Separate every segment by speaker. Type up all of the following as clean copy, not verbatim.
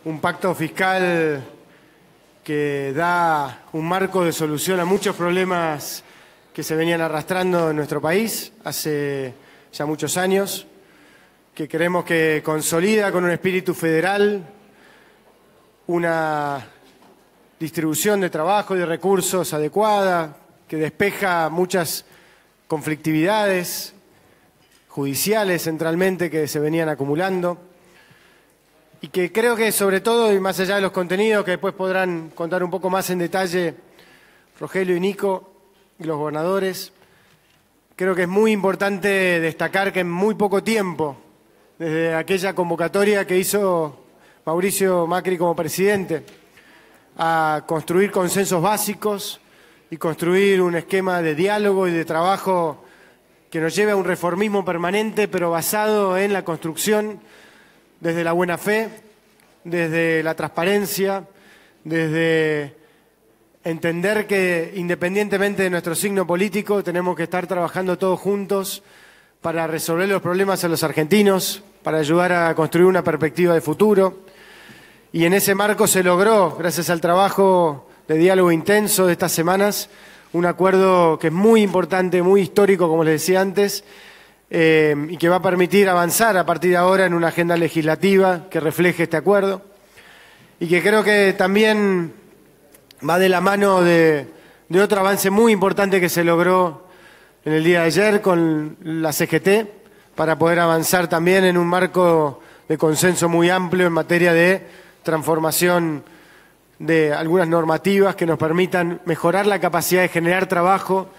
Speaker 1: un pacto fiscal que da un marco de solución a muchos problemas que se venían arrastrando en nuestro país hace ya muchos años, que creemos que consolida con un espíritu federal una distribución de trabajo y de recursos adecuada, que despeja muchas conflictividades judiciales centralmente que se venían acumulando y que creo que sobre todo, y más allá de los contenidos que después podrán contar un poco más en detalle Rogelio y Nico y los gobernadores, creo que es muy importante destacar que en muy poco tiempo, desde aquella convocatoria que hizo Mauricio Macri como presidente, a construir consensos básicos y construir un esquema de diálogo y de trabajo que nos lleve a un reformismo permanente, pero basado en la construcción desde la buena fe, desde la transparencia, desde entender que independientemente de nuestro signo político tenemos que estar trabajando todos juntos para resolver los problemas a los argentinos, para ayudar a construir una perspectiva de futuro. Y en ese marco se logró, gracias al trabajo de diálogo intenso de estas semanas, un acuerdo que es muy importante, muy histórico, como les decía antes, y que va a permitir avanzar a partir de ahora en una agenda legislativa que refleje este acuerdo y que creo que también va de la mano de otro avance muy importante que se logró en el día de ayer con la CGT para poder avanzar también en un marco de consenso muy amplio en materia de transformación de algunas normativas que nos permitan mejorar la capacidad de generar trabajo,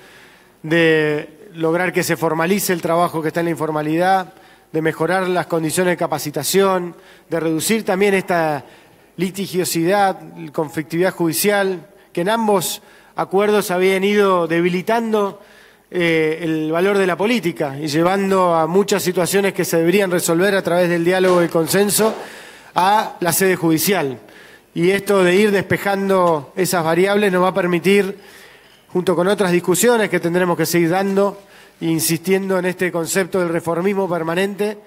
Speaker 1: de lograr que se formalice el trabajo que está en la informalidad, de mejorar las condiciones de capacitación, de reducir también esta litigiosidad, conflictividad judicial, que en ambos acuerdos habían ido debilitando el valor de la política y llevando a muchas situaciones que se deberían resolver a través del diálogo y el consenso a la sede judicial. Y esto de ir despejando esas variables nos va a permitir, junto con otras discusiones que tendremos que seguir dando, e insistiendo en este concepto del reformismo permanente,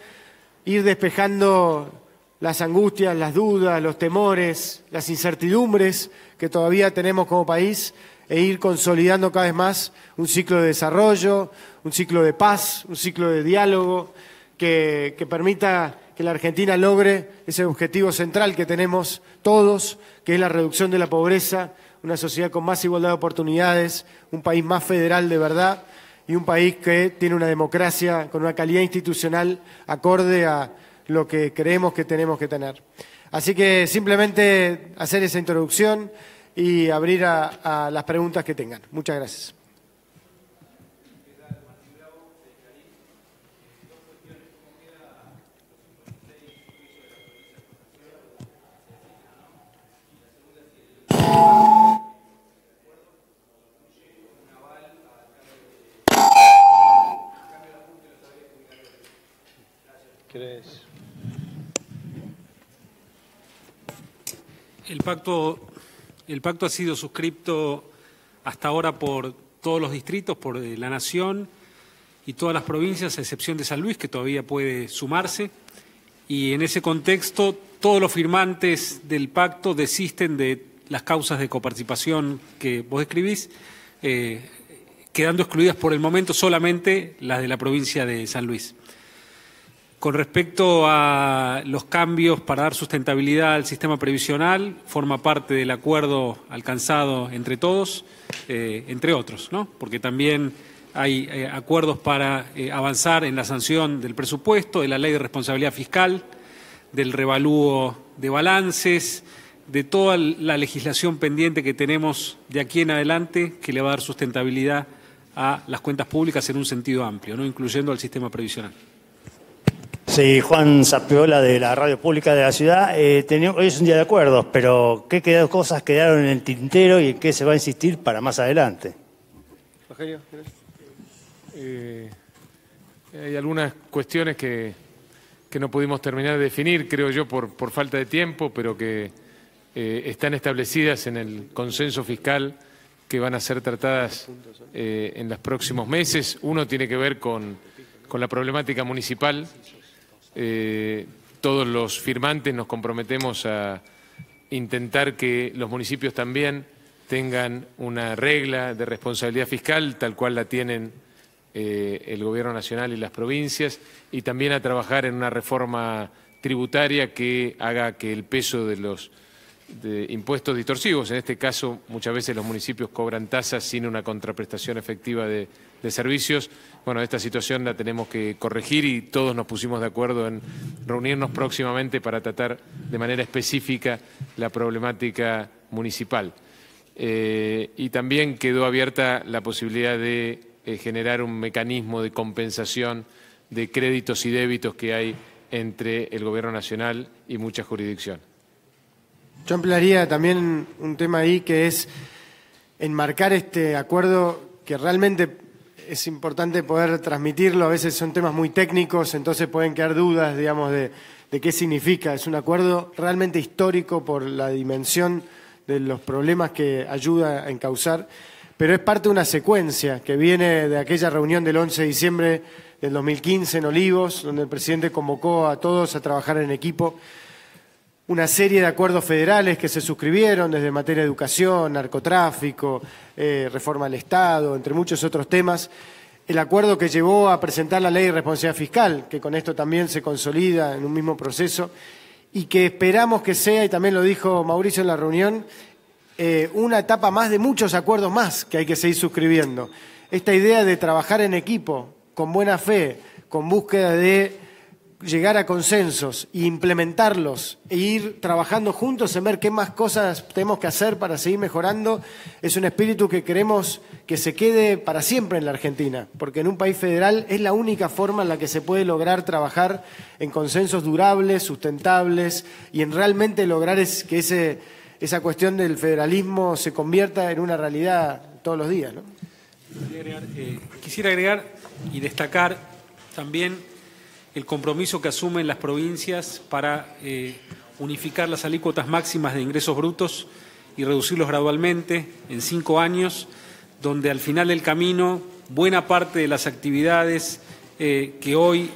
Speaker 1: ir despejando las angustias, las dudas, los temores, las incertidumbres que todavía tenemos como país e ir consolidando cada vez más un ciclo de desarrollo, un ciclo de paz, un ciclo de diálogo que permita que la Argentina logre ese objetivo central que tenemos todos, que es la reducción de la pobreza, una sociedad con más igualdad de oportunidades, un país más federal de verdad y un país que tiene una democracia con una calidad institucional acorde a lo que creemos que tenemos que tener. Así que simplemente hacer esa introducción y abrir a las preguntas que tengan. Muchas gracias.
Speaker 2: El pacto ha sido suscripto hasta ahora por todos los distritos, por la Nación y todas las provincias, a excepción de San Luis, que todavía puede sumarse. Y en ese contexto, todos los firmantes del pacto desisten de las causas de coparticipación que vos describís, quedando excluidas por el momento solamente las de la provincia de San Luis. Con respecto a los cambios para dar sustentabilidad al sistema previsional, forma parte del acuerdo alcanzado entre todos, entre otros, ¿no? Porque también hay acuerdos para avanzar en la sanción del presupuesto, de la ley de responsabilidad fiscal, del revalúo de balances, de toda la legislación pendiente que tenemos de aquí en adelante que le va a dar sustentabilidad a las cuentas públicas en un sentido amplio, ¿no? Incluyendo al sistema previsional.
Speaker 3: Sí, Juan Zapiola de la Radio Pública de la Ciudad. Hoy es un día de acuerdos, pero ¿qué cosas quedaron en el tintero y en qué se va a insistir para más adelante?
Speaker 1: Rogelio,
Speaker 4: hay algunas cuestiones que no pudimos terminar de definir, creo yo, por falta de tiempo, pero que están establecidas en el consenso fiscal que van a ser tratadas en los próximos meses. Uno tiene que ver con la problemática municipal. todos los firmantes nos comprometemos a intentar que los municipios también tengan una regla de responsabilidad fiscal, tal cual la tienen el Gobierno Nacional y las provincias, y también a trabajar en una reforma tributaria que haga que el peso de los impuestos distorsivos, en este caso muchas veces los municipios cobran tasas sin una contraprestación efectiva de servicios. Bueno, esta situación la tenemos que corregir y todos nos pusimos de acuerdo en reunirnos próximamente para tratar de manera específica la problemática municipal. Y también quedó abierta la posibilidad de generar un mecanismo de compensación de créditos y débitos que hay entre el Gobierno Nacional y muchas jurisdicciones.
Speaker 1: Yo ampliaría también un tema ahí que es enmarcar este acuerdo que realmente es importante poder transmitirlo. A veces son temas muy técnicos, entonces pueden quedar dudas, digamos, de qué significa. Es un acuerdo realmente histórico por la dimensión de los problemas que ayuda a encauzar, pero es parte de una secuencia que viene de aquella reunión del 11 de diciembre del 2015 en Olivos, donde el presidente convocó a todos a trabajar en equipo. Una serie de acuerdos federales que se suscribieron desde materia de educación, narcotráfico, reforma del Estado, entre muchos otros temas. El acuerdo que llevó a presentar la Ley de Responsabilidad Fiscal, que con esto también se consolida en un mismo proceso, y que esperamos que sea, y también lo dijo Mauricio en la reunión, una etapa más de muchos acuerdos más que hay que seguir suscribiendo. Esta idea de trabajar en equipo, con buena fe, con búsqueda de llegar a consensos e implementarlos e ir trabajando juntos en ver qué más cosas tenemos que hacer para seguir mejorando, es un espíritu que queremos que se quede para siempre en la Argentina, porque en un país federal es la única forma en la que se puede lograr trabajar en consensos durables, sustentables y en realmente lograr que esa cuestión del federalismo se convierta en una realidad todos los días, ¿no?
Speaker 2: Quisiera agregar y destacar también el compromiso que asumen las provincias para unificar las alícuotas máximas de ingresos brutos y reducirlos gradualmente en 5 años, donde al final del camino buena parte de las actividades que hoy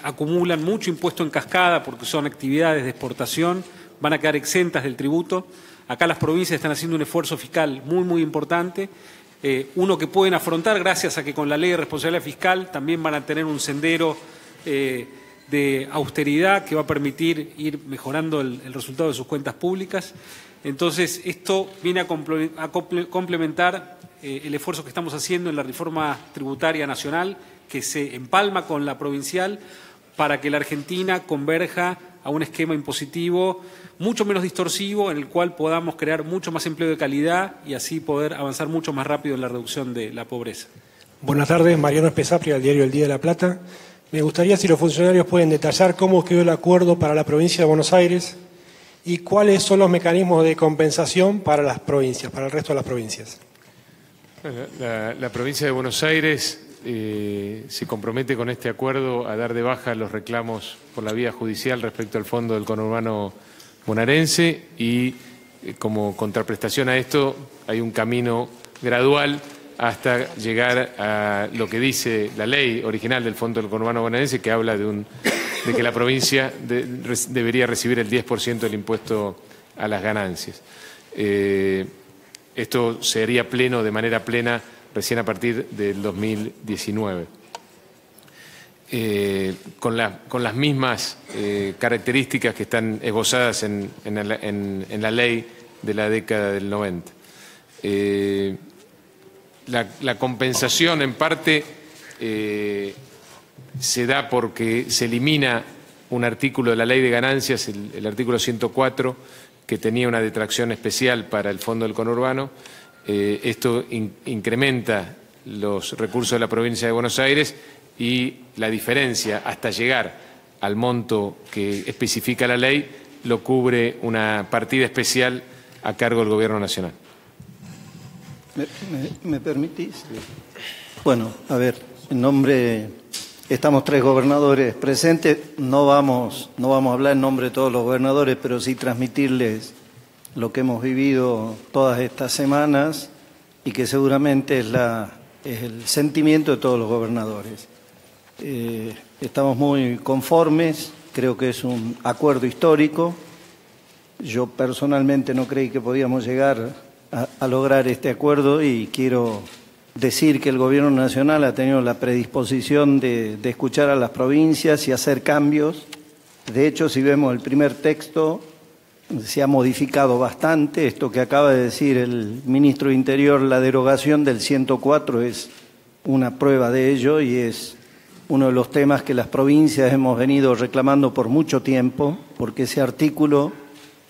Speaker 2: acumulan mucho impuesto en cascada porque son actividades de exportación van a quedar exentas del tributo. Acá las provincias están haciendo un esfuerzo fiscal muy, muy importante, uno que pueden afrontar gracias a que con la Ley de Responsabilidad Fiscal también van a tener un sendero de austeridad que va a permitir ir mejorando el resultado de sus cuentas públicas. Entonces, esto viene a complementar el esfuerzo que estamos haciendo en la reforma tributaria nacional, que se empalma con la provincial, para que la Argentina converja a un esquema impositivo mucho menos distorsivo, en el cual podamos crear mucho más empleo de calidad y así poder avanzar mucho más rápido en la reducción de la pobreza.
Speaker 5: Buenas tardes, Mariano Espesapria, del diario El Día de la Plata. Me gustaría si los funcionarios pueden detallar cómo quedó el acuerdo para la provincia de Buenos Aires y cuáles son los mecanismos de compensación para las provincias, para el resto de las provincias.
Speaker 4: La provincia de Buenos Aires se compromete con este acuerdo a dar de baja los reclamos por la vía judicial respecto al fondo del conurbano bonaerense y como contraprestación a esto hay un camino gradual hasta llegar a lo que dice la ley original del Fondo del Conurbano Bonaerense, que habla de que la provincia debería recibir el 10% del impuesto a las ganancias. Esto sería pleno, de manera plena, recién a partir del 2019. Con las mismas características que están esbozadas en la ley de la década del 90. La compensación, en parte, se da porque se elimina un artículo de la Ley de Ganancias, el artículo 104, que tenía una detracción especial para el Fondo del Conurbano. Esto incrementa los recursos de la provincia de Buenos Aires y la diferencia hasta llegar al monto que especifica la ley lo cubre una partida especial a cargo del Gobierno Nacional.
Speaker 6: ¿Me permitís? Bueno, a ver, en nombre, estamos 3 gobernadores presentes, no vamos a hablar en nombre de todos los gobernadores, pero sí transmitirles lo que hemos vivido todas estas semanas y que seguramente es el sentimiento de todos los gobernadores. Estamos muy conformes creo que es un acuerdo histórico. Yo personalmente no creí que podíamos llegar a lograr este acuerdo y quiero decir que el Gobierno Nacional ha tenido la predisposición de escuchar a las provincias y hacer cambios. De hecho, si vemos el primer texto, se ha modificado bastante. Esto que acaba de decir el ministro de Interior, la derogación del 104 es una prueba de ello y es uno de los temas que las provincias hemos venido reclamando por mucho tiempo, porque ese artículo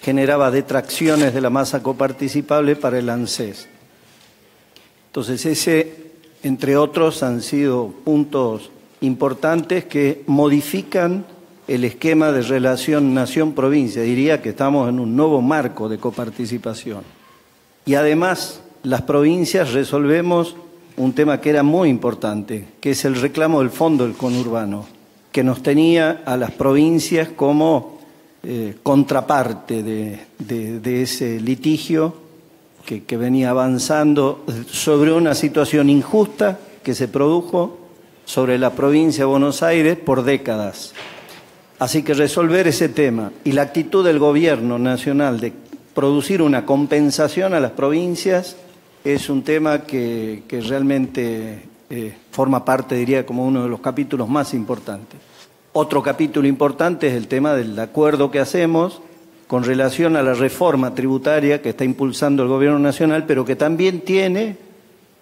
Speaker 6: generaba detracciones de la masa coparticipable para el ANSES. Entonces, ese, entre otros, han sido puntos importantes que modifican el esquema de relación nación-provincia. Diría que estamos en un nuevo marco de coparticipación. Y además, las provincias resolvemos un tema que era muy importante, que es el reclamo del fondo del conurbano, que nos tenía a las provincias como contraparte de ese litigio que venía avanzando sobre una situación injusta que se produjo sobre la provincia de Buenos Aires por décadas. Así que resolver ese tema y la actitud del Gobierno Nacional de producir una compensación a las provincias es un tema que realmente forma parte, diría, como uno de los capítulos más importantes. Otro capítulo importante es el tema del acuerdo que hacemos con relación a la reforma tributaria que está impulsando el Gobierno Nacional, pero que también tiene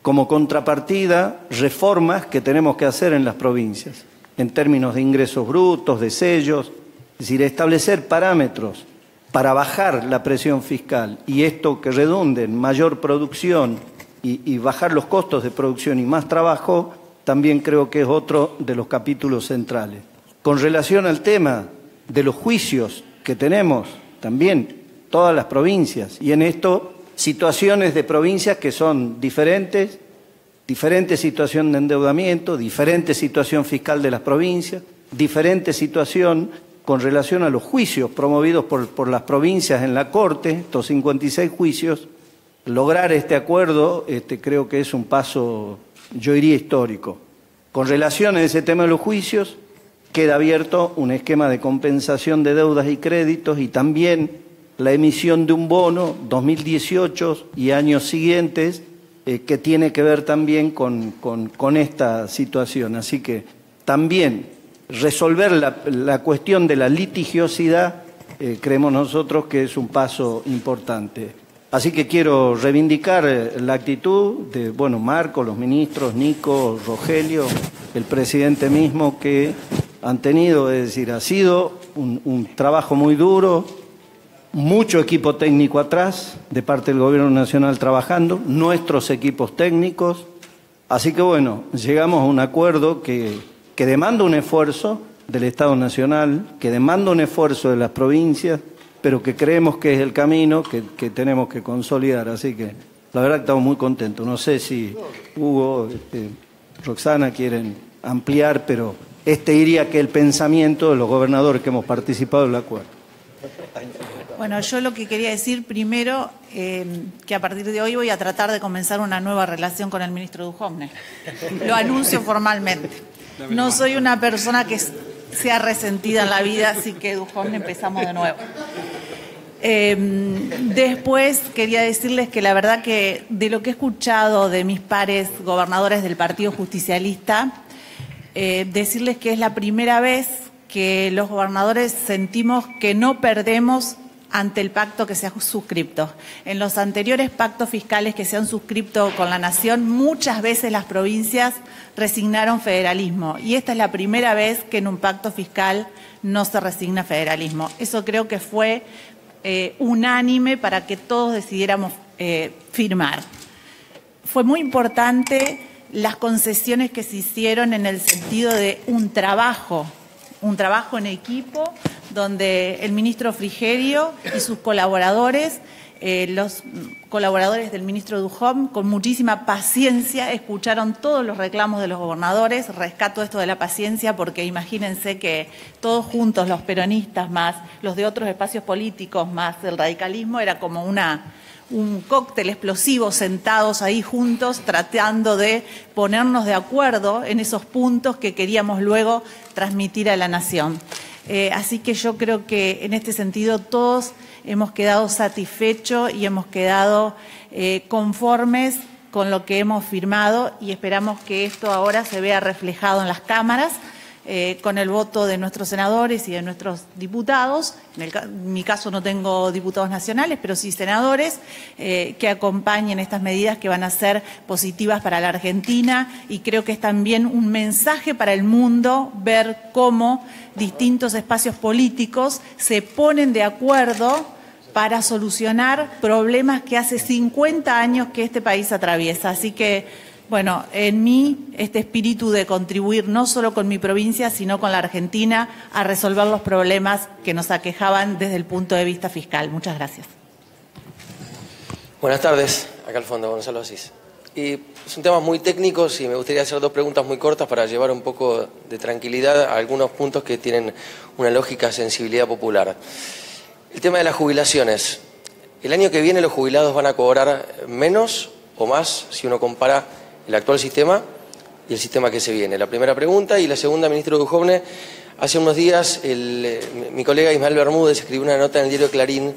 Speaker 6: como contrapartida reformas que tenemos que hacer en las provincias, en términos de ingresos brutos, de sellos, es decir, establecer parámetros para bajar la presión fiscal y esto que redunde en mayor producción y bajar los costos de producción y más trabajo, también creo que es otro de los capítulos centrales. Con relación al tema de los juicios que tenemos, también todas las provincias, y en esto situaciones de provincias que son diferente situación de endeudamiento, diferente situación fiscal de las provincias, diferente situación con relación a los juicios promovidos por las provincias en la Corte, estos 56 juicios. Lograr este acuerdo creo que es un paso, yo diría, histórico. Con relación a ese tema de los juicios, queda abierto un esquema de compensación de deudas y créditos y también la emisión de un bono 2018 y años siguientes que tiene que ver también con esta situación. Así que también resolver la cuestión de la litigiosidad creemos nosotros que es un paso importante. Así que quiero reivindicar la actitud de, Marco, los ministros, Nico, Rogelio, el presidente mismo que han tenido, es decir, ha sido un trabajo muy duro, mucho equipo técnico atrás, de parte del Gobierno Nacional trabajando, nuestros equipos técnicos. Así que llegamos a un acuerdo que demanda un esfuerzo del Estado Nacional, que demanda un esfuerzo de las provincias, pero que creemos que es el camino que tenemos que consolidar. Así que la verdad que estamos muy contentos. No sé si Hugo, Roxana quieren ampliar, pero diría que el pensamiento de los gobernadores que hemos participado en el acuerdo.
Speaker 7: Bueno, yo lo que quería decir primero, que a partir de hoy voy a tratar de comenzar una nueva relación con el ministro Duhovne. Lo anuncio formalmente. No soy una persona que sea resentida en la vida, así que Duhovne empezamos de nuevo. Después quería decirles que la verdad que de lo que he escuchado de mis pares gobernadores del Partido Justicialista, decirles que es la primera vez que los gobernadores sentimos que no perdemos ante el pacto que se ha suscripto. En los anteriores pactos fiscales que se han suscripto con la Nación, muchas veces las provincias resignaron federalismo y esta es la primera vez que en un pacto fiscal no se resigna federalismo. Eso creo que fue unánime para que todos decidiéramos firmar. Fue muy importante las concesiones que se hicieron en el sentido de un trabajo en equipo, donde el ministro Frigerio y sus colaboradores, los colaboradores del ministro Duhovne, con muchísima paciencia escucharon todos los reclamos de los gobernadores. Rescato esto de la paciencia porque imagínense que todos juntos, los peronistas más los de otros espacios políticos más el radicalismo, era como un cóctel explosivo sentados ahí juntos tratando de ponernos de acuerdo en esos puntos que queríamos luego transmitir a la Nación. Así que yo creo que en este sentido todos hemos quedado satisfechos y hemos quedado conformes con lo que hemos firmado y esperamos que esto ahora se vea reflejado en las cámaras con el voto de nuestros senadores y de nuestros diputados. En mi caso no tengo diputados nacionales, pero sí senadores que acompañen estas medidas que van a ser positivas para la Argentina, y creo que es también un mensaje para el mundo ver cómo distintos espacios políticos se ponen de acuerdo para solucionar problemas que hace 50 años que este país atraviesa. Así que, bueno, en mí este espíritu de contribuir no solo con mi provincia, sino con la Argentina a resolver los problemas que nos aquejaban desde el punto de vista fiscal. Muchas gracias.
Speaker 8: Buenas tardes, acá al fondo, Gonzalo Asís. Y son temas muy técnicos y me gustaría hacer dos preguntas muy cortas para llevar un poco de tranquilidad a algunos puntos que tienen una lógica sensibilidad popular. El tema de las jubilaciones. ¿El año que viene los jubilados van a cobrar menos o más si uno compara el actual sistema y el sistema que se viene? La primera pregunta. Y la segunda, ministro Duhovne, hace unos días mi colega Ismael Bermúdez escribió una nota en el diario Clarín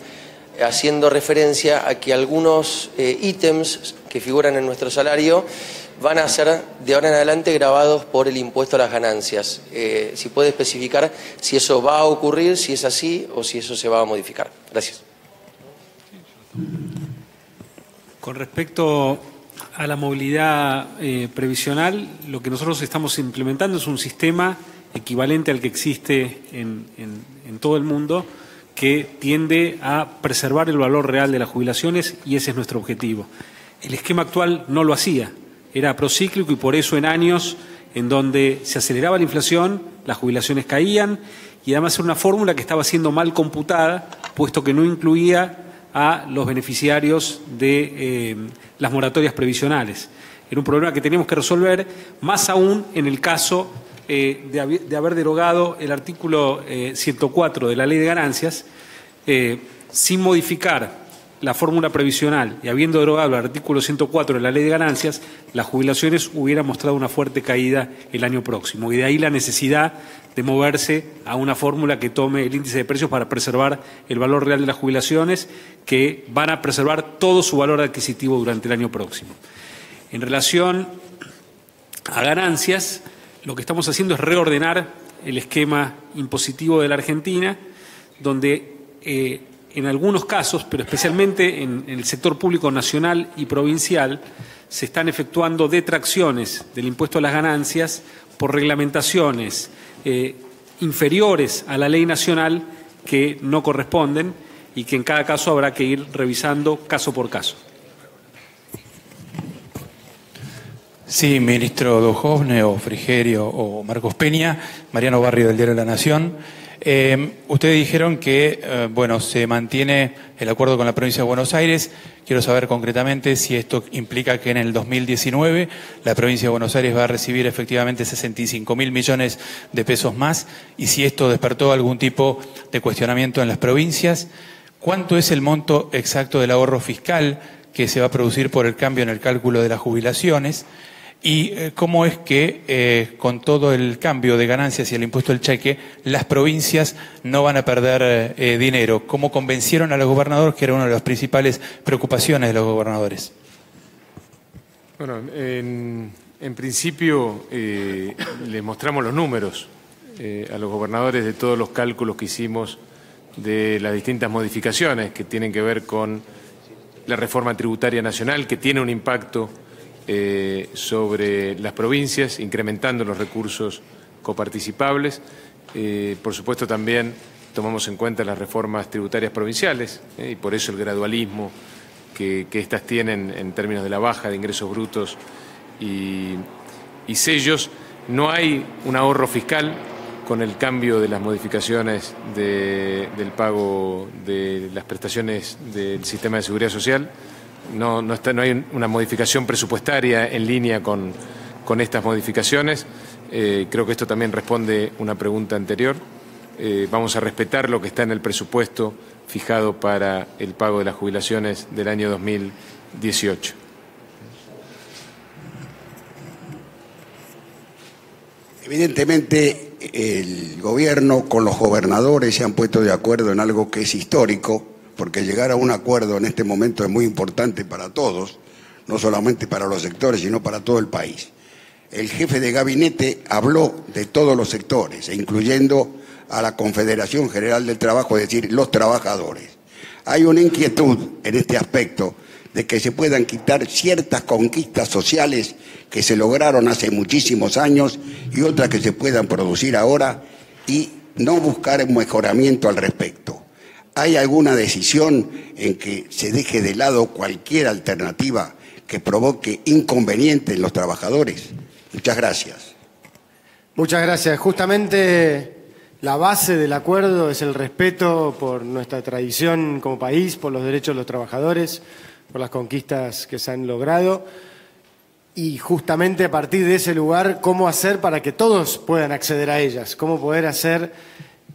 Speaker 8: haciendo referencia a que algunos ítems que figuran en nuestro salario van a ser de ahora en adelante grabados por el impuesto a las ganancias. Si puede especificar si eso va a ocurrir, si es así o si eso se va a modificar. Gracias.
Speaker 2: Con respecto a la movilidad previsional, lo que nosotros estamos implementando es un sistema equivalente al que existe en todo el mundo, que tiende a preservar el valor real de las jubilaciones, y ese es nuestro objetivo. El esquema actual no lo hacía, era procíclico, y por eso en años en donde se aceleraba la inflación, las jubilaciones caían, y además era una fórmula que estaba siendo mal computada, puesto que no incluía a los beneficiarios de las moratorias previsionales. Era un problema que teníamos que resolver, más aún en el caso de haber derogado el artículo 104 de la Ley de Ganancias, sin modificar la fórmula previsional y habiendo derogado el artículo 104 de la Ley de Ganancias, las jubilaciones hubieran mostrado una fuerte caída el año próximo. Y de ahí la necesidad de moverse a una fórmula que tome el índice de precios para preservar el valor real de las jubilaciones, que van a preservar todo su valor adquisitivo durante el año próximo. En relación a ganancias, lo que estamos haciendo es reordenar el esquema impositivo de la Argentina, donde en algunos casos, pero especialmente en el sector público nacional y provincial, se están efectuando detracciones del impuesto a las ganancias por reglamentaciones inferiores a la ley nacional que no corresponden y que en cada caso habrá que ir revisando caso por caso.
Speaker 9: Sí, ministro Duhovne o Frigerio o Marcos Peña, Mariano Barrio del diario La Nación. Ustedes dijeron que se mantiene el acuerdo con la provincia de Buenos Aires. Quiero saber concretamente si esto implica que en el 2019 la provincia de Buenos Aires va a recibir efectivamente 65.000 millones de pesos más, y si esto despertó algún tipo de cuestionamiento en las provincias. ¿Cuánto es el monto exacto del ahorro fiscal que se va a producir por el cambio en el cálculo de las jubilaciones? ¿Y cómo es que con todo el cambio de ganancias y el impuesto al cheque, las provincias no van a perder dinero? ¿Cómo convencieron a los gobernadores, que era una de las principales preocupaciones de los gobernadores?
Speaker 4: Bueno, en principio les mostramos los números a los gobernadores de todos los cálculos que hicimos de las distintas modificaciones que tienen que ver con la reforma tributaria nacional, que tiene un impacto sobre las provincias, incrementando los recursos coparticipables. Por supuesto, también tomamos en cuenta las reformas tributarias provinciales, y por eso el gradualismo que éstas tienen en términos de la baja de ingresos brutos y sellos. No hay un ahorro fiscal con el cambio de las modificaciones del pago de las prestaciones del sistema de seguridad social. No hay una modificación presupuestaria en línea con estas modificaciones. Creo que esto también responde a una pregunta anterior. Vamos a respetar lo que está en el presupuesto fijado para el pago de las jubilaciones del año 2018.
Speaker 10: Evidentemente, el gobierno con los gobernadores se han puesto de acuerdo en algo que es histórico, porque llegar a un acuerdo en este momento es muy importante para todos, no solamente para los sectores, sino para todo el país. El jefe de gabinete habló de todos los sectores, incluyendo a la Confederación General del Trabajo, es decir, los trabajadores. Hay una inquietud en este aspecto de que se puedan quitar ciertas conquistas sociales que se lograron hace muchísimos años y otras que se puedan producir ahora y no buscar un mejoramiento al respecto. ¿Hay alguna decisión en que se deje de lado cualquier alternativa que provoque inconvenientes en los trabajadores? Muchas gracias.
Speaker 1: Muchas gracias. Justamente la base del acuerdo es el respeto por nuestra tradición como país, por los derechos de los trabajadores, por las conquistas que se han logrado y justamente a partir de ese lugar cómo hacer para que todos puedan acceder a ellas, cómo poder hacer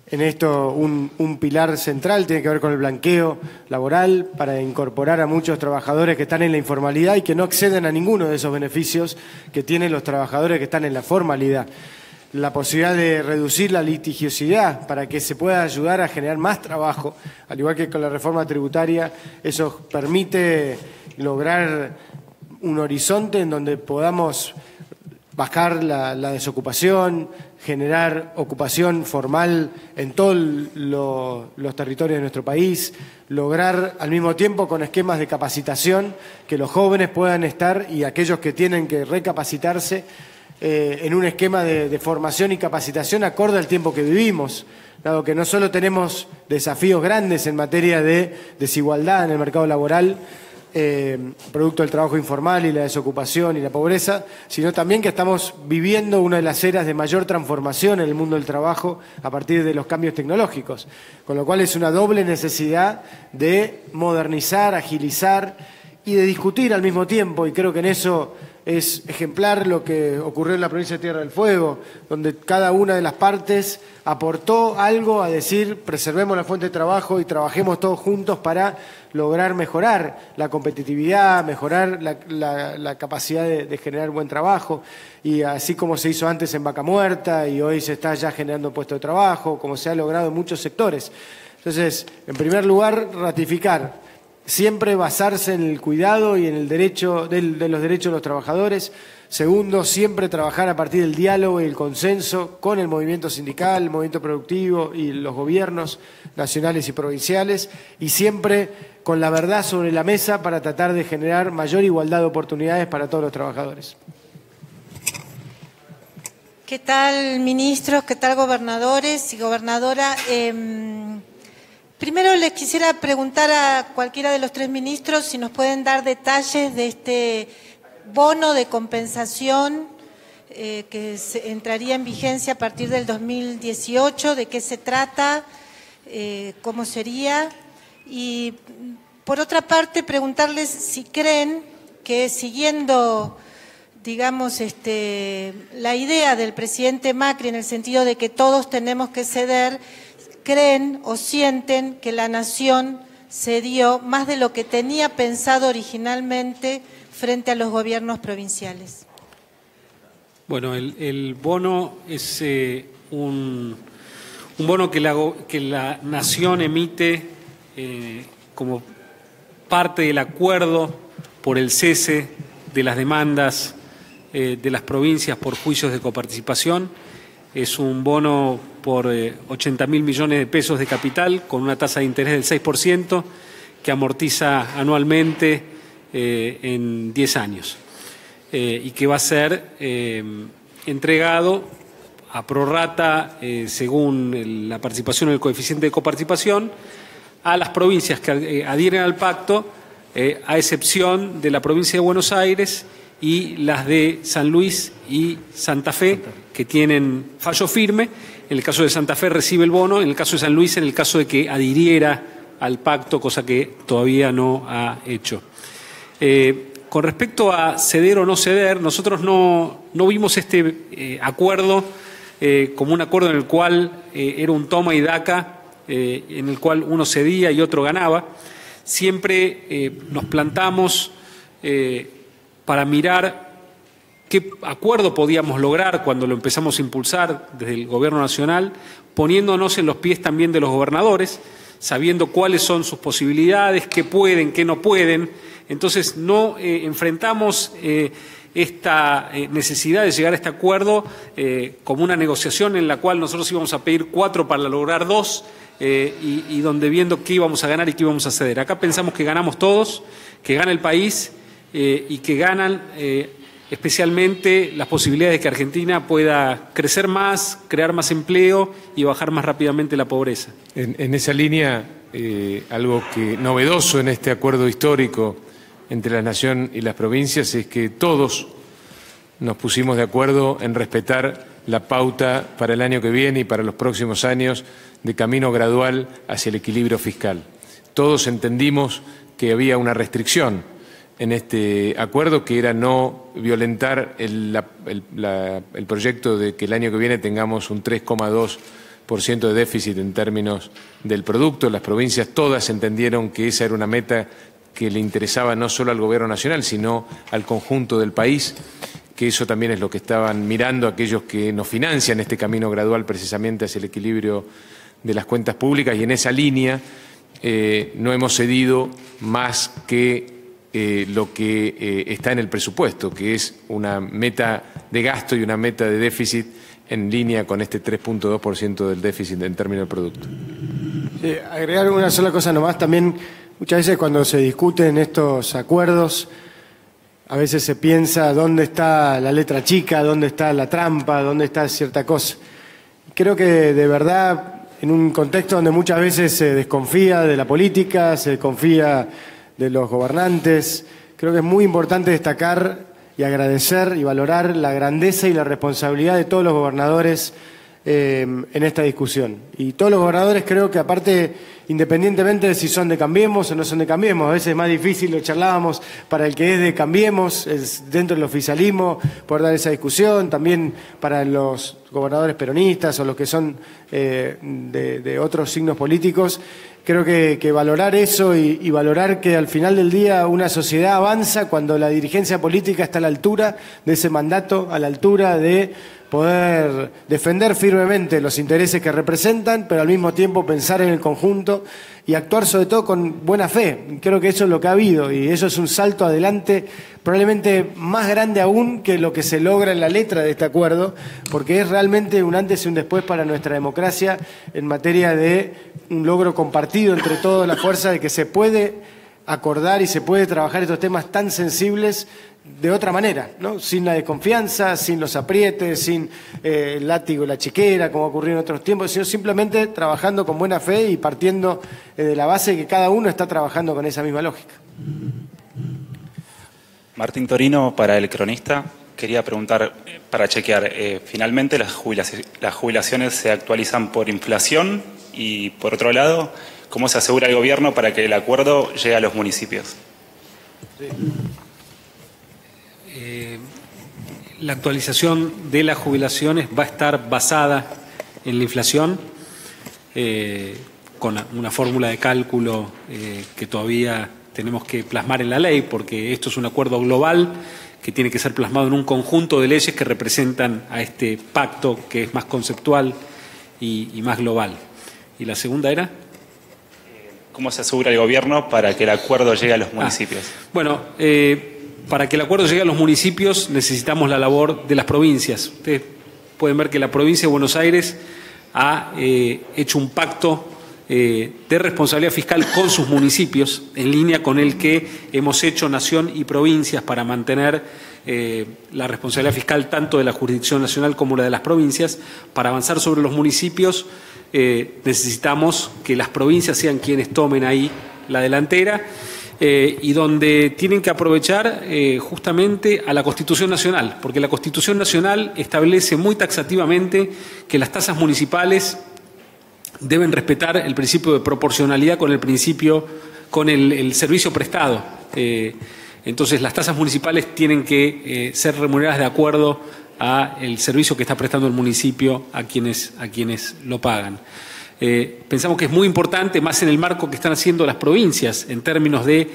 Speaker 1: en esto un pilar central, tiene que ver con el blanqueo laboral para incorporar a muchos trabajadores que están en la informalidad y que no acceden a ninguno de esos beneficios que tienen los trabajadores que están en la formalidad. La posibilidad de reducir la litigiosidad para que se pueda ayudar a generar más trabajo, al igual que con la reforma tributaria, eso permite lograr un horizonte en donde podamos bajar la desocupación, generar ocupación formal en todos los territorios de nuestro país, lograr al mismo tiempo con esquemas de capacitación que los jóvenes puedan estar y aquellos que tienen que recapacitarse en un esquema de formación y capacitación acorde al tiempo que vivimos, dado que no solo tenemos desafíos grandes en materia de desigualdad en el mercado laboral, producto del trabajo informal y la desocupación y la pobreza, sino también que estamos viviendo una de las eras de mayor transformación en el mundo del trabajo a partir de los cambios tecnológicos, con lo cual es una doble necesidad de modernizar, agilizar y de discutir al mismo tiempo, y creo que en eso es ejemplar lo que ocurrió en la provincia de Tierra del Fuego, donde cada una de las partes aportó algo a decir preservemos la fuente de trabajo y trabajemos todos juntos para lograr mejorar la competitividad, mejorar la capacidad de generar buen trabajo, y así como se hizo antes en Vaca Muerta y hoy se está ya generando puestos de trabajo, como se ha logrado en muchos sectores. Entonces, en primer lugar, ratificar siempre basarse en el cuidado y en el derecho de los derechos de los trabajadores. Segundo, siempre trabajar a partir del diálogo y el consenso con el movimiento sindical, el movimiento productivo y los gobiernos nacionales y provinciales, y siempre con la verdad sobre la mesa para tratar de generar mayor igualdad de oportunidades para todos los trabajadores.
Speaker 11: ¿Qué tal, ministros? ¿Qué tal, gobernadores y gobernadora? Primero les quisiera preguntar a cualquiera de los tres ministros si nos pueden dar detalles de este bono de compensación que entraría en vigencia a partir del 2018, de qué se trata, cómo sería. Y por otra parte, preguntarles si creen que siguiendo, digamos, la idea del presidente Macri en el sentido de que todos tenemos que ceder, ¿creen o sienten que la Nación cedió más de lo que tenía pensado originalmente frente a los gobiernos provinciales?
Speaker 2: Bueno, el bono es un bono que la Nación emite como parte del acuerdo por el cese de las demandas de las provincias por juicios de coparticipación. Es un bono por 80.000 millones de pesos de capital con una tasa de interés del 6% que amortiza anualmente en 10 años y que va a ser entregado a prorrata según la participación en el coeficiente de coparticipación a las provincias que adhieren al pacto, a excepción de la provincia de Buenos Aires y las de San Luis y Santa Fe, que tienen fallo firme. En el caso de Santa Fe recibe el bono, en el caso de San Luis, en el caso de que adhiriera al pacto, cosa que todavía no ha hecho. Con respecto a ceder o no ceder, nosotros no vimos este acuerdo como un acuerdo en el cual era un toma y daca, en el cual uno cedía y otro ganaba. Siempre nos plantamos para mirar qué acuerdo podíamos lograr cuando lo empezamos a impulsar desde el Gobierno Nacional, poniéndonos en los pies también de los gobernadores, sabiendo cuáles son sus posibilidades, qué pueden, qué no pueden. Entonces no enfrentamos esta necesidad de llegar a este acuerdo como una negociación en la cual nosotros íbamos a pedir 4 para lograr 2 y donde viendo qué íbamos a ganar y qué íbamos a ceder. Acá pensamos que ganamos todos, que gana el país y que ganan especialmente las posibilidades de que Argentina pueda crecer más, crear más empleo y bajar más rápidamente la pobreza.
Speaker 4: En esa línea, algo que novedoso en este acuerdo histórico entre la Nación y las provincias es que todos nos pusimos de acuerdo en respetar la pauta para el año que viene y para los próximos años de camino gradual hacia el equilibrio fiscal. Todos entendimos que había una restricción en este acuerdo, que era no violentar el proyecto de que el año que viene tengamos un 3,2% de déficit en términos del producto. Las provincias todas entendieron que esa era una meta que le interesaba no solo al Gobierno Nacional, sino al conjunto del país, que eso también es lo que estaban mirando aquellos que nos financian este camino gradual precisamente hacia el equilibrio de las cuentas públicas, y en esa línea no hemos cedido más que lo que está en el presupuesto, que es una meta de gasto y una meta de déficit en línea con este 3,2% del déficit en términos del producto.
Speaker 1: Agregar una sola cosa nomás, también muchas veces cuando se discuten estos acuerdos, a veces se piensa dónde está la letra chica, dónde está la trampa, dónde está cierta cosa. Creo que de verdad, en un contexto donde muchas veces se desconfía de la política, se desconfía de los gobernantes, creo que es muy importante destacar y agradecer y valorar la grandeza y la responsabilidad de todos los gobernadores en esta discusión. Y todos los gobernadores creo que aparte, independientemente de si son de Cambiemos o no son de Cambiemos, a veces es más difícil, lo charlábamos, para el que es de Cambiemos, es dentro del oficialismo, poder dar esa discusión, también para los gobernadores peronistas o los que son de otros signos políticos. Creo que valorar eso y valorar que al final del día una sociedad avanza cuando la dirigencia política está a la altura de ese mandato, a la altura de poder defender firmemente los intereses que representan, pero al mismo tiempo pensar en el conjunto y actuar sobre todo con buena fe. Creo que eso es lo que ha habido y eso es un salto adelante probablemente más grande aún que lo que se logra en la letra de este acuerdo, porque es realmente un antes y un después para nuestra democracia en materia de un logro compartido entre todos, la fuerza de que se puede acordar y se puede trabajar estos temas tan sensibles de otra manera, ¿no? Sin la desconfianza, sin los aprietes, sin el látigo y la chiquera, como ocurrió en otros tiempos, sino simplemente trabajando con buena fe y partiendo de la base de que cada uno está trabajando con esa misma lógica.
Speaker 12: Martín Torino, para El Cronista. Quería preguntar, para chequear, finalmente las jubilaciones se actualizan por inflación y, por otro lado, ¿cómo se asegura el Gobierno para que el acuerdo llegue a los municipios?
Speaker 1: Sí.
Speaker 2: La actualización de las jubilaciones va a estar basada en la inflación, con una fórmula de cálculo que todavía tenemos que plasmar en la ley, porque esto es un acuerdo global que tiene que ser plasmado en un conjunto de leyes que representan a este pacto que es más conceptual y más global. ¿Y la segunda era?
Speaker 12: ¿Cómo se asegura el Gobierno para que el acuerdo llegue a los municipios?
Speaker 2: Bueno, para que el acuerdo llegue a los municipios necesitamos la labor de las provincias. Ustedes pueden ver que la provincia de Buenos Aires ha hecho un pacto de responsabilidad fiscal con sus municipios, en línea con el que hemos hecho Nación y provincias para mantener la responsabilidad fiscal tanto de la jurisdicción nacional como la de las provincias. Para avanzar sobre los municipios necesitamos que las provincias sean quienes tomen ahí la delantera. Y donde tienen que aprovechar justamente a la Constitución Nacional, porque la Constitución Nacional establece muy taxativamente que las tasas municipales deben respetar el principio de proporcionalidad con el servicio prestado. Entonces las tasas municipales tienen que ser remuneradas de acuerdo a el servicio que está prestando el municipio a quienes lo pagan. Pensamos que es muy importante, más en el marco que están haciendo las provincias en términos de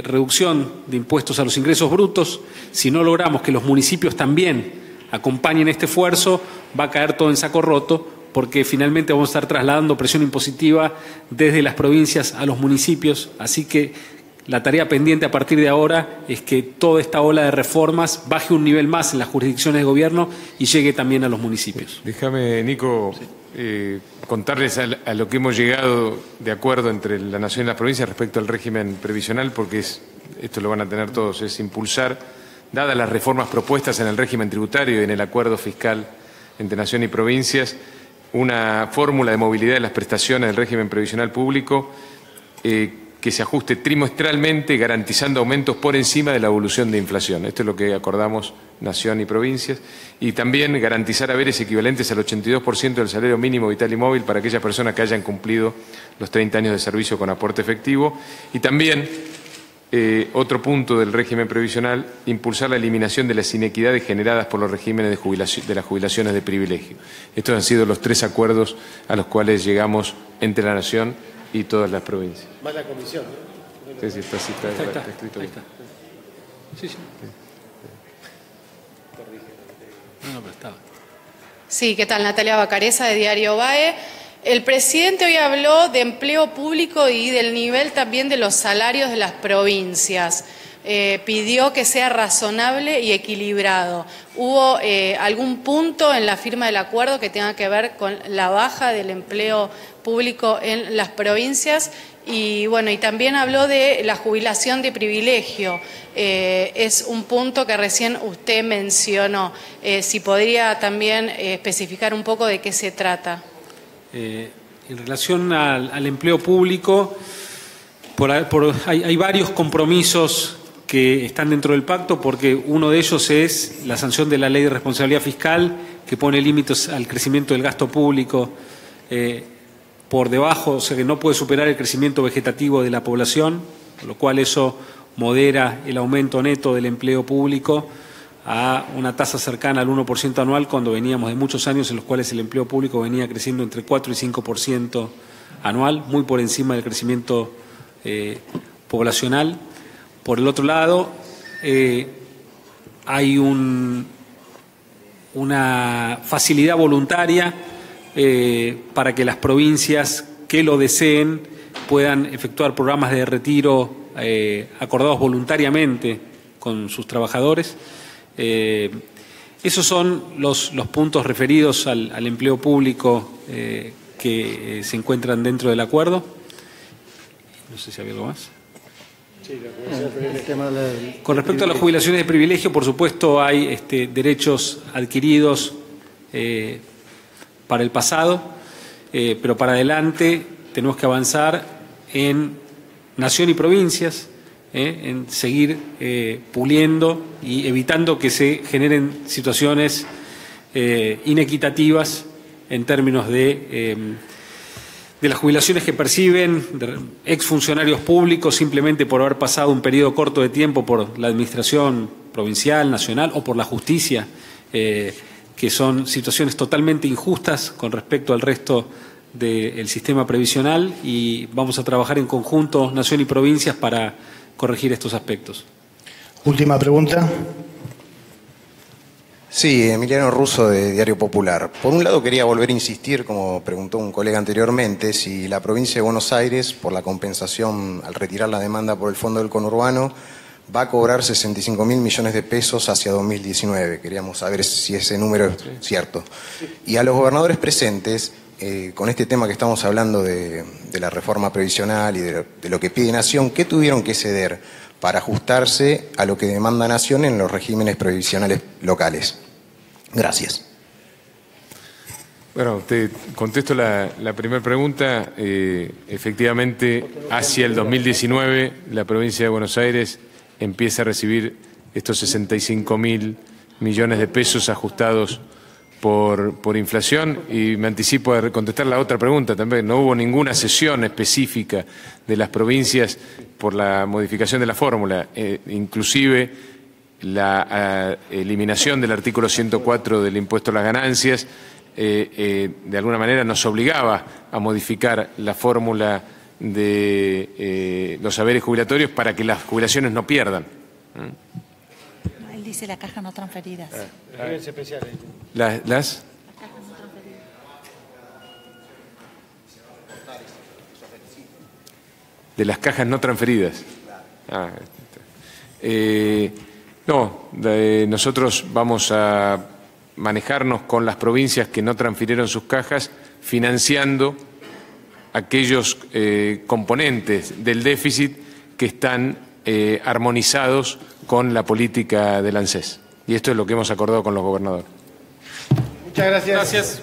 Speaker 2: reducción de impuestos a los ingresos brutos. Si no logramos que los municipios también acompañen este esfuerzo, va a caer todo en saco roto, porque finalmente vamos a estar trasladando presión impositiva desde las provincias a los municipios. Así que la tarea pendiente a partir de ahora es que toda esta ola de reformas baje un nivel más en las jurisdicciones de gobierno y llegue también a los municipios.
Speaker 4: Déjame, Nico, contarles a lo que hemos llegado de acuerdo entre la Nación y las provincias respecto al régimen previsional, porque esto lo van a tener todos, es impulsar, dadas las reformas propuestas en el régimen tributario y en el acuerdo fiscal entre Nación y provincias, una fórmula de movilidad de las prestaciones del régimen previsional público que se ajuste trimestralmente, garantizando aumentos por encima de la evolución de inflación. Esto es lo que acordamos Nación y provincias. Y también garantizar haberes equivalentes al 82% del salario mínimo vital y móvil para aquellas personas que hayan cumplido los 30 años de servicio con aporte efectivo. Y también, otro punto del régimen previsional, impulsar la eliminación de las inequidades generadas por los regímenes de las jubilaciones de privilegio. Estos han sido los 3 acuerdos a los cuales llegamos entre la Nación y todas las provincias.
Speaker 1: Más la comisión, ¿no?
Speaker 4: Sí, está escrito.
Speaker 2: Ahí está. Sí. No, pero estaba.
Speaker 13: Sí, ¿qué tal? Natalia Bacareza, de Diario BAE. El presidente hoy habló de empleo público y del nivel también de los salarios de las provincias. Pidió que sea razonable y equilibrado. ¿Hubo algún punto en la firma del acuerdo que tenga que ver con la baja del empleo público en las provincias? Y bueno, y también habló de la jubilación de privilegio. Es un punto que recién usted mencionó. Si podría también especificar un poco de qué se trata.
Speaker 2: En relación al empleo público, hay varios compromisos que están dentro del pacto, porque uno de ellos es la sanción de la Ley de Responsabilidad Fiscal, que pone límites al crecimiento del gasto público por debajo, o sea que no puede superar el crecimiento vegetativo de la población, con lo cual eso modera el aumento neto del empleo público a una tasa cercana al 1% anual, cuando veníamos de muchos años en los cuales el empleo público venía creciendo entre 4 y 5% anual, muy por encima del crecimiento poblacional. Por el otro lado, hay una facilidad voluntaria para que las provincias que lo deseen puedan efectuar programas de retiro acordados voluntariamente con sus trabajadores. Esos son los puntos referidos al empleo público que se encuentran dentro del acuerdo. No sé si había algo más. Con respecto a las jubilaciones de privilegio, por supuesto, hay derechos adquiridos para el pasado, pero para adelante tenemos que avanzar en Nación y provincias, en seguir puliendo y evitando que se generen situaciones inequitativas en términos de las jubilaciones que perciben exfuncionarios públicos simplemente por haber pasado un periodo corto de tiempo por la administración provincial, nacional o por la justicia, que son situaciones totalmente injustas con respecto al resto del sistema previsional, y vamos a trabajar en conjunto, Nación y provincias, para corregir estos aspectos.
Speaker 14: Última pregunta. Sí, Emiliano Russo, de Diario Popular. Por un lado quería volver a insistir, como preguntó un colega anteriormente, si la provincia de Buenos Aires, por la compensación al retirar la demanda por el Fondo del Conurbano, va a cobrar 65.000 millones de pesos hacia 2019. Queríamos saber si ese número es cierto. Y a los gobernadores presentes, con este tema que estamos hablando de la reforma previsional y de lo que pide Nación, ¿qué tuvieron que ceder para ajustarse a lo que demanda Nación en los regímenes previsionales locales? Gracias.
Speaker 4: Bueno, te contesto la primera pregunta. Efectivamente, hacia el 2019, la provincia de Buenos Aires empieza a recibir estos 65.000 millones de pesos ajustados por inflación, y me anticipo a contestar la otra pregunta también. No hubo ninguna cesión específica de las provincias por la modificación de la fórmula, inclusive la eliminación del artículo 104 del impuesto a las ganancias de alguna manera nos obligaba a modificar la fórmula de los saberes jubilatorios para que las jubilaciones no pierdan.
Speaker 7: Él dice la caja no transferidas.
Speaker 4: Las de las cajas no transferidas. Nosotros vamos a manejarnos con las provincias que no transfirieron sus cajas, financiando aquellos componentes del déficit que están armonizados con la política del ANSES. Y esto es lo que hemos acordado con los gobernadores.
Speaker 1: Muchas gracias.
Speaker 2: Gracias.